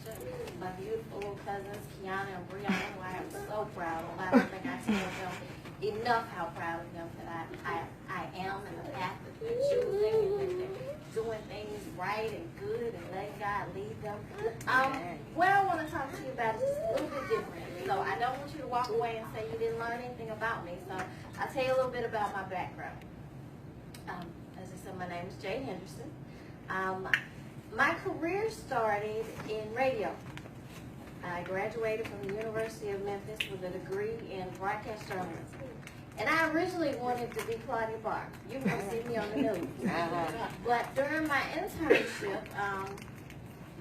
Tasha, my beautiful little cousins, Kiana and Brianna, who I am so proud of. I don't think I tell them enough how proud of them that I am and the path that they're choosing and that they're doing things right and good and letting God lead them. What I want to talk to you about is just a little bit different. So I don't want you to walk away and say you didn't learn anything about me. So I'll tell you a little bit about my background. As I said, my name is Jae Henderson. My career started in radio. I graduated from the University of Memphis with a degree in broadcast journalism. And I originally wanted to be Claudia Barr. You're going to see me on the news. But during my internship,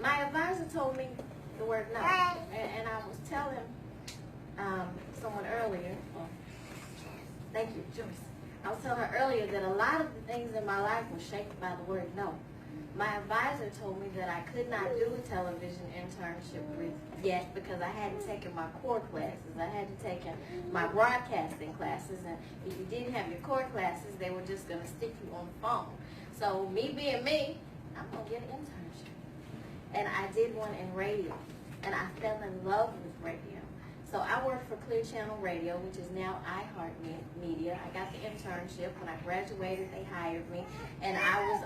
my advisor told me the word no. And I was telling someone earlier, thank you, Joyce. I was telling her earlier that a lot of the things in my life were shaped by the word no. My advisor told me that I could not do a television internship yet because I hadn't taken my core classes. I hadn't taken my broadcasting classes, and if you didn't have your core classes, they were just going to stick you on the phone. So me being me, I'm going to get an internship. And I did one in radio, and I fell in love with radio. So I worked for Clear Channel Radio, which is now iHeartMedia. I got the internship. When I graduated, they hired me, and I was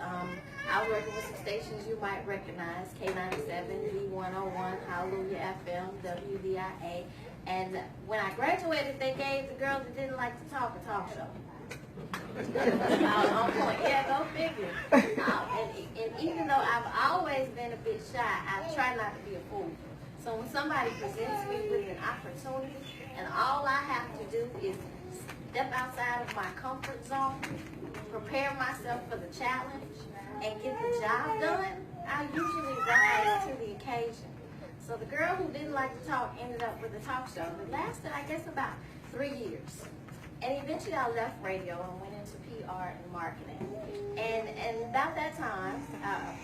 working with some stations you might recognize: K97, B101, Hallelujah FM, WDIA. And when I graduated, they gave the girls that didn't like to talk a talk show. On point. Yeah, go figure. And even though I've always been a bit shy, I try not to be a fool. So when somebody presents me with an opportunity and all I have to do is step outside of my comfort zone, prepare myself for the challenge, and get the job done, I usually rise to the occasion. So the girl who didn't like to talk ended up with a talk show that lasted, I guess, about 3 years. And eventually I left radio and went into PR and marketing. And about that time,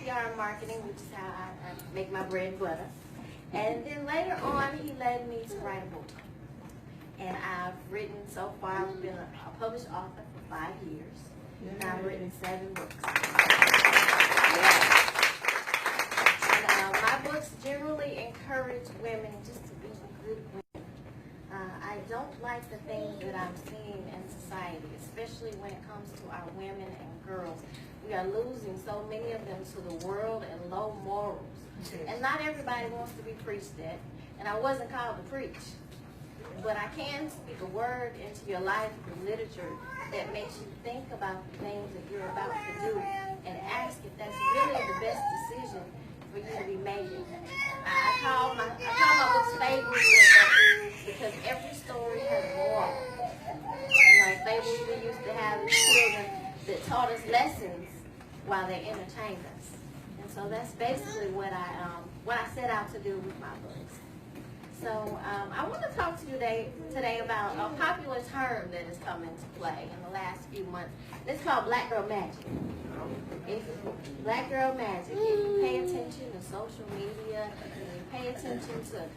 PR and marketing, which is how I make my bread and butter. And then later on, he led me to write a book. And I've written so far, I've been a published author for 5 years. And I've written 7 books. And my books generally encourage women just to be good women. I don't like the things that I'm seeing in society, especially when it comes to our women and girls. We are losing so many of them to the world and low morals. And not everybody wants to be preached at. And I wasn't called to preach. But I can speak a word into your life through literature that makes you think about the things that you're about to do and ask if that's really the best decision for you to be making. I call my books fables because every story has a moral. Like fables we used to have as children that taught us lessons while they entertained us. And so that's basically what I set out to do with my books. So I want to talk to you today about a popular term that has come into play in the last few months. It's called Black Girl Magic. Black Girl Magic. If you pay attention to social media, and you pay attention to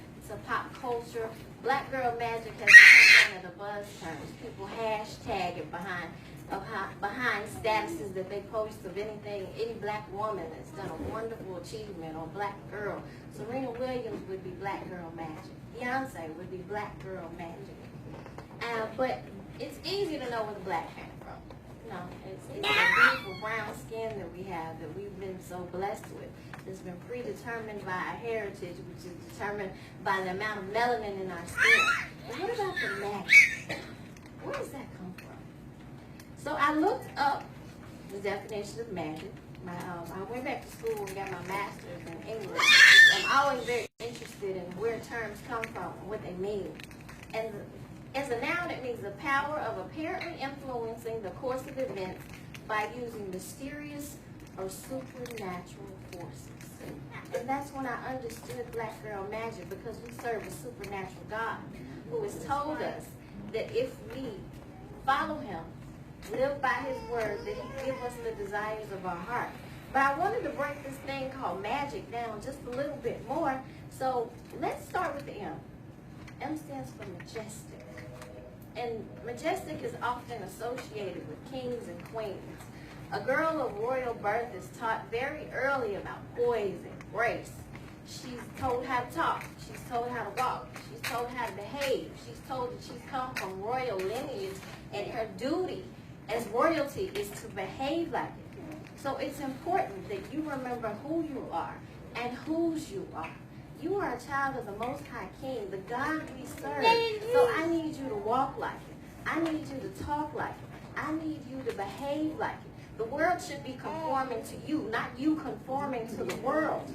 pop culture, Black Girl Magic has become one of the buzz terms. People hashtag it behind statuses that they post of any black woman that's done a wonderful achievement, or black girl. Serena Williams would be Black Girl Magic. Beyonce would be Black Girl Magic. But it's easy to know where the black came from. You know, it's the beautiful brown skin that we have, that we've been so blessed with. It's been predetermined by our heritage, which is determined by the amount of melanin in our skin. But what about the magic? Where does that come from? So I looked up the definition of magic. I went back to school and got my master's in English. I'm always very interested in where terms come from and what they mean. And as a noun, it means the power of apparently influencing the course of events by using mysterious or supernatural forces. And that's when I understood Black Girl Magic, because we serve a supernatural God who has told us that if we follow him, live by his word, that he give us the desires of our heart. But I wanted to break this thing called magic down just a little bit more. So let's start with the M. M stands for majestic. And majestic is often associated with kings and queens. A girl of royal birth is taught very early about poise and grace. She's told how to talk. She's told how to walk. She's told how to behave. She's told that she's come from royal lineage, and her duty as royalty is to behave like it. So it's important that you remember who you are and whose you are. You are a child of the Most High King, the God we serve. So I need you to walk like it. I need you to talk like it. I need you to behave like it. The world should be conforming to you, not you conforming to the world.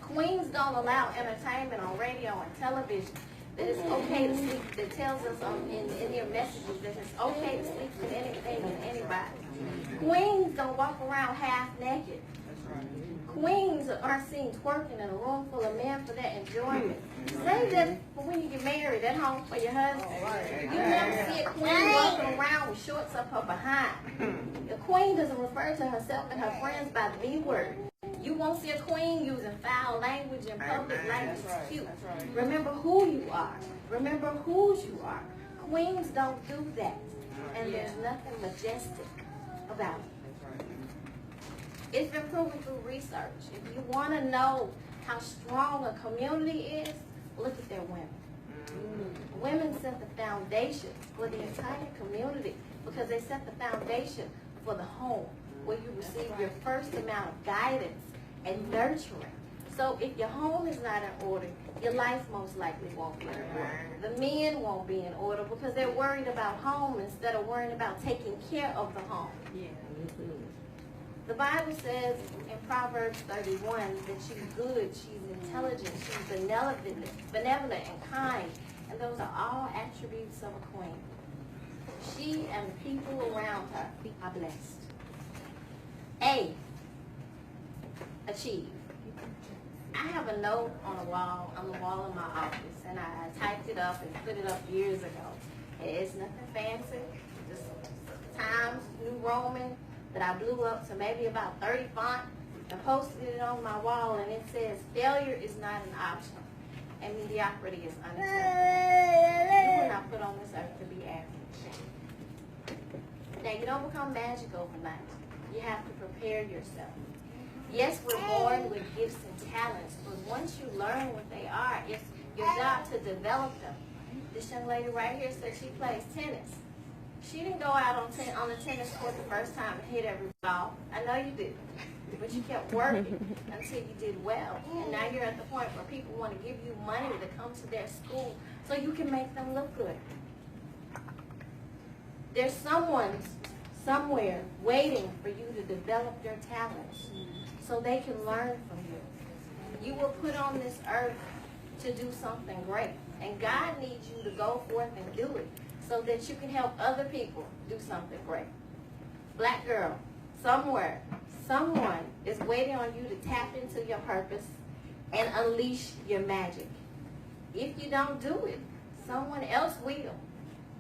Queens don't allow entertainment on radio and television that it's okay to sleep, that tells us in their messages that it's okay to sleep with anything and anybody. Queens don't walk around half naked. Queens aren't seen twerking in a room full of men for their enjoyment. Save that for when you get married at home for your husband. You never see a queen walking around with shorts up her behind. A queen doesn't refer to herself and her friends by the B word. You won't see a queen using foul language in public like it's cute. Remember who you are. Remember whose you are. Queens don't do that. And there's nothing majestic about it. It's been proven through research. If you want to know how strong a community is, look at their women. Women set the foundation for the entire community because they set the foundation for the home, where you receive your first amount of guidance and nurturing. So if your home is not in order, your life most likely won't be in order. The men won't be in order because they're worried about home instead of worrying about taking care of the home. The Bible says in Proverbs 31 that she's good, she's intelligent, she's benevolent and kind. And those are all attributes of a queen. She and the people around her are blessed. A, achieve. I have a note on the wall of my office, and I typed it up and put it up years ago. It's nothing fancy, just Times New Roman that I blew up to maybe about 30 font and posted it on my wall, and it says, failure is not an option, and mediocrity is unacceptable. You were not put on this earth to be average. Now, you don't become magic overnight. You have to prepare yourself. Yes, we're born with gifts and talents, but once you learn what they are, it's your job to develop them. This young lady right here said she plays tennis. She didn't go out on the tennis court the first time and hit every ball. I know you did. But you kept working until you did well. And now you're at the point where people want to give you money to come to their school so you can make them look good. There's someone somewhere waiting for you to develop your talents so they can learn from you. You were put on this earth to do something great. And God needs you to go forth and do it so that you can help other people do something great. Black girl, somewhere, someone is waiting on you to tap into your purpose and unleash your magic. If you don't do it, someone else will,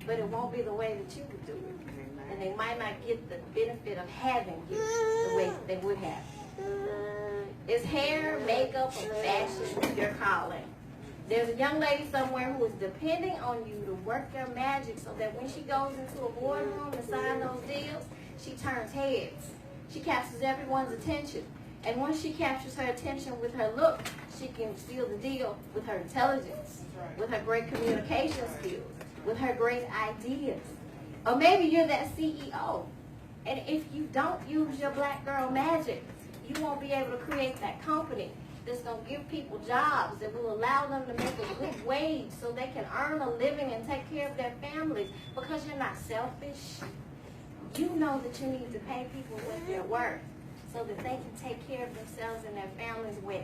but it won't be the way that you would do it. And they might not get the benefit of having you the way they would have. Is hair, makeup, or fashion your calling? There's a young lady somewhere who is depending on you to work your magic so that when she goes into a boardroom to sign those deals, she turns heads. She captures everyone's attention. And once she captures her attention with her look, she can seal the deal with her intelligence, with her great communication skills, with her great ideas. Or maybe you're that CEO. And if you don't use your black girl magic, you won't be able to create that company that's going to give people jobs that will allow them to make a good wage so they can earn a living and take care of their families because you're not selfish. You know that you need to pay people what they're worth so that they can take care of themselves and their families well.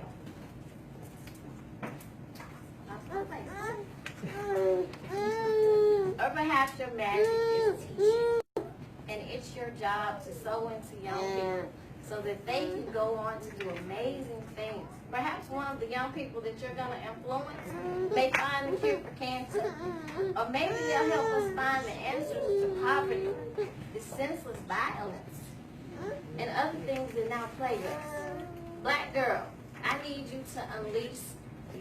Or perhaps your magic is teaching, and it's your job to sow into young people so that they can go on to do amazing things. Perhaps one of the young people that you're going to influence may find the cure for cancer. Or maybe they'll help us find the answers to poverty, the senseless violence, and other things that now plague us. Black girl, I need you to unleash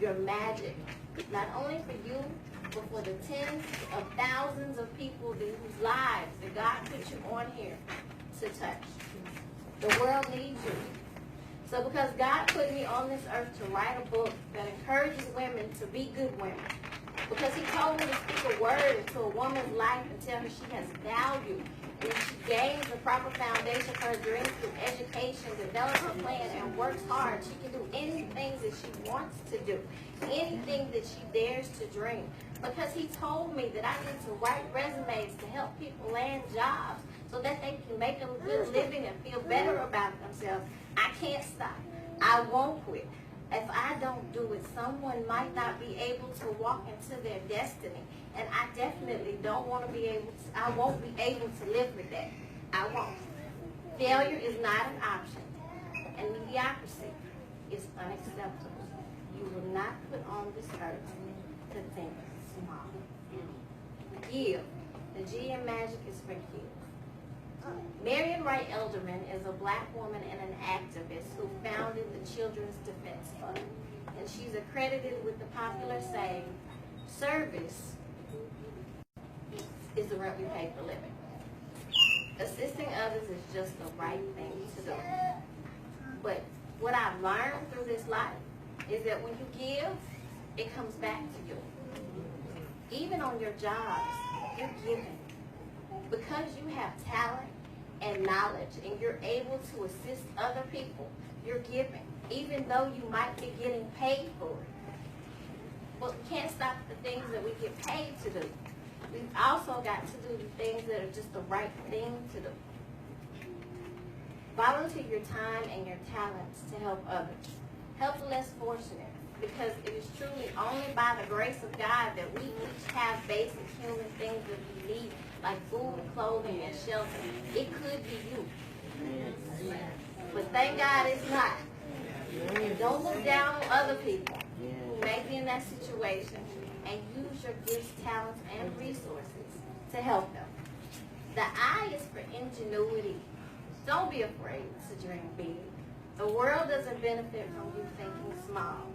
your magic, not only for you, but for the tens of thousands of people whose lives that God put you on here to touch. The world needs you. So because God put me on this earth to write a book that encourages women to be good women, because he told me to speak a word into a woman's life and tell her she has value, and if she gains the proper foundation for her dreams through education, develops a plan, and works hard, she can do anything that she wants to do, anything that she dares to dream. Because he told me that I need to write resumes to help people land jobs so that they can make a good living and feel better about themselves. I can't stop. I won't quit. If I don't do it, someone might not be able to walk into their destiny. And I definitely don't want to be able to, I won't be able to live with that. I won't. Failure is not an option. And mediocrity is unacceptable. You were not put on this earth to think small. Give. The G in magic is for give. Marion Wright Elderman is a black woman and an activist who founded the Children's Defense Fund. And she's accredited with the popular saying, service is the rent we pay for living. Assisting others is just the right thing to do. But what I've learned through this life is that when you give, it comes back to you. Even on your jobs, you're giving. Because you have talent and knowledge and you're able to assist other people, you're giving, even though you might be getting paid for it. But we can't stop the things that we get paid to do. We've also got to do the things that are just the right thing to do. Volunteer your time and your talents to help others. Help the less fortunate, because it is truly only by the grace of God that we each have basic human things that we need, like food, clothing, and shelter. It could be you. But thank God it's not. And don't look down on other people who may be in that situation, and use your gifts, talents, and resources to help them. The I is for ingenuity. Don't be afraid to dream big. The world doesn't benefit from you thinking small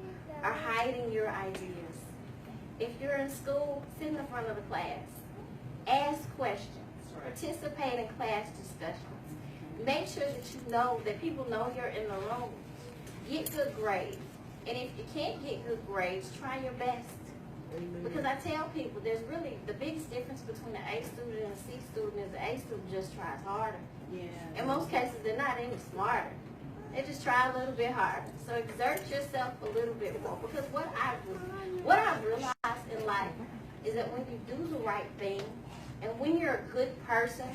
or hiding your ideas. If you're in school, sit in the front of the class. Ask questions. Participate in class discussions. Make sure that you know that people know you're in the room. Get good grades. And if you can't get good grades, try your best. Because I tell people there's really the biggest difference between an A student and a C student is the A student just tries harder. Yeah. In most cases, they're not any smarter. They just try a little bit harder. So exert yourself a little bit more. Because what I've realized in life is that when you do the right thing and when you're a good person,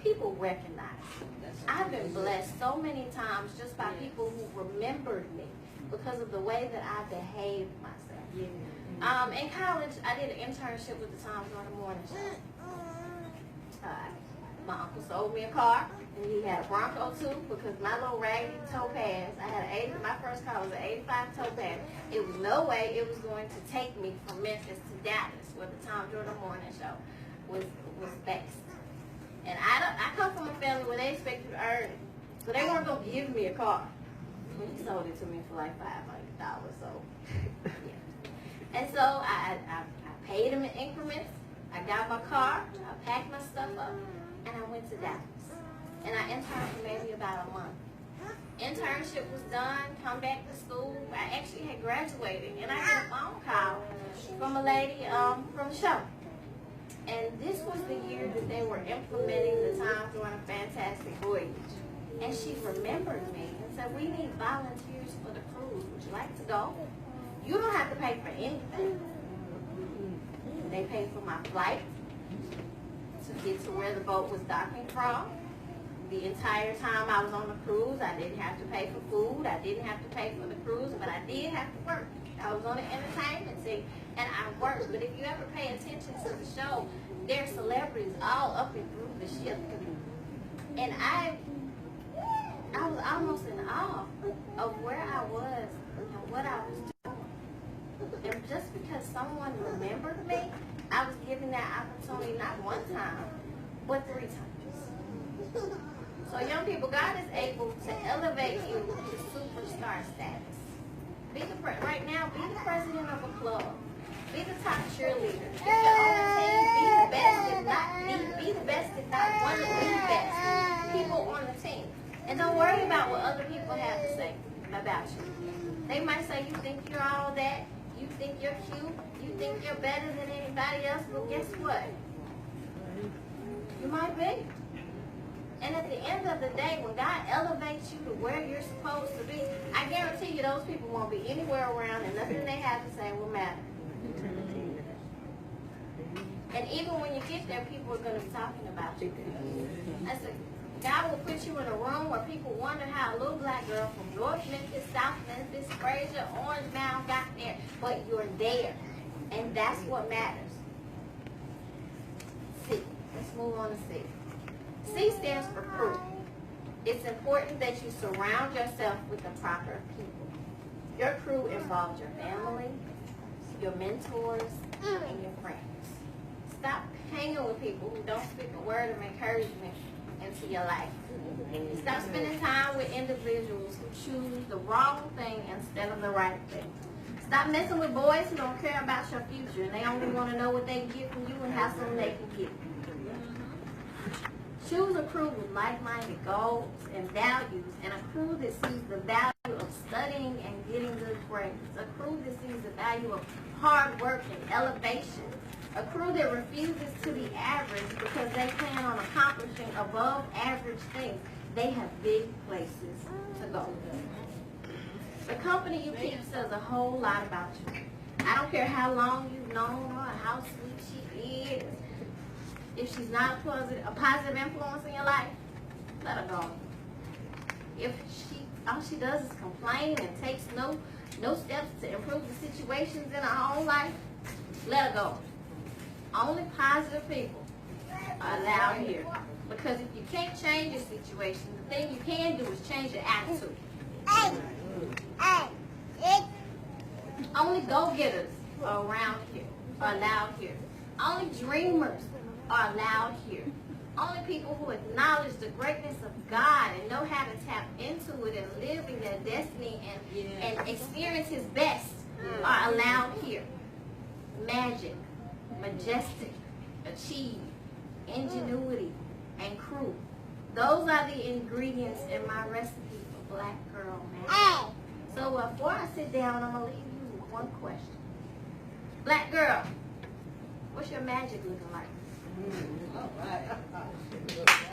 people recognize you. I've been blessed so many times just by people who remembered me because of the way that I behaved myself. Yeah. In college, I did an internship with the Times Jordan Morning Show. My uncle sold me a car, and he had a Bronco too, because my little raggedy Topaz, I had my first car was an 85 Topaz. It was no way it was going to take me from Memphis to Dallas, where the Times Jordan Morning Show was based. And I come from a family where they expected to earn it, so they weren't going to give me a car. He sold it to me for like $500, so yeah. And so I paid him in increments. I got my car, I packed my stuff up, and I went to Dallas. And I interned for maybe about a month. Internship was done, come back to school. I actually had graduated, and I got a phone call from a lady from the show. And this was the year that they were implementing the Times Jordan Fantastic Voyage. And she remembered me and said, we need volunteers for the cruise. Would you like to go? You don't have to pay for anything. They paid for my flight to get to where the boat was docking from. The entire time I was on the cruise, I didn't have to pay for food. I didn't have to pay for the cruise, but I did have to work. I was on the entertainment team, and I worked. But if you ever pay attention to the show, there are celebrities all up and through the ship. And I was almost in awe of where I was and what I was doing. And just because someone remembered me, I was given that opportunity not one time, but 3 times. So young people, God is able to elevate you to superstar status. Right now, be the president of a club. Be the top cheerleader. If you're on a team, be the best, if not one of the best people on the team. And don't worry about what other people have to say. about you. They might say you think you're all that, you think you're cute, you think you're better than anybody else, but guess what? You might be. And at the end of the day, when God elevates you to where you're supposed to be, I guarantee you those people won't be anywhere around and nothing they have to say will matter. And even when you get there, people are going to be talking about you. God will put you in a room where people wonder how a little black girl from North Memphis, South Memphis, Fraser, Orange Mound got there. But you're there. And that's what matters. C. Let's move on to C. C stands for crew. It's important that you surround yourself with the proper people. Your crew involves your family, your mentors, and your friends. Stop hanging with people who don't speak a word of encouragement into your life. Stop spending time with individuals who choose the wrong thing instead of the right thing. Stop messing with boys who don't care about your future and they only want to know what they can get from you and how soon they can get it. Choose a crew with like-minded goals and values, and a crew that sees the value of studying and getting good grades. A crew that sees the value of hard work and elevation. A crew that refuses to be average because they plan on accomplishing above average things. They have big places to go. The company you keep says a whole lot about you. I don't care how long you've known her, how sweet she is. If she's not a positive influence in your life, let her go. If all she does is complain and takes no steps to improve the situations in her own life, let her go. Only positive people are allowed here. Because if you can't change your situation, the thing you can do is change your attitude. Only go-getters are around here, are allowed here. Only dreamers are allowed here. Only people who acknowledge the greatness of God and know how to tap into it and live in their destiny and experience His best are allowed here. Magic, majestic, achieve, ingenuity, and crew. Those are the ingredients in my recipe for Black Girl Magic. So before I sit down, I'm going to leave you with one question. Black girl, what's your magic looking like? All right.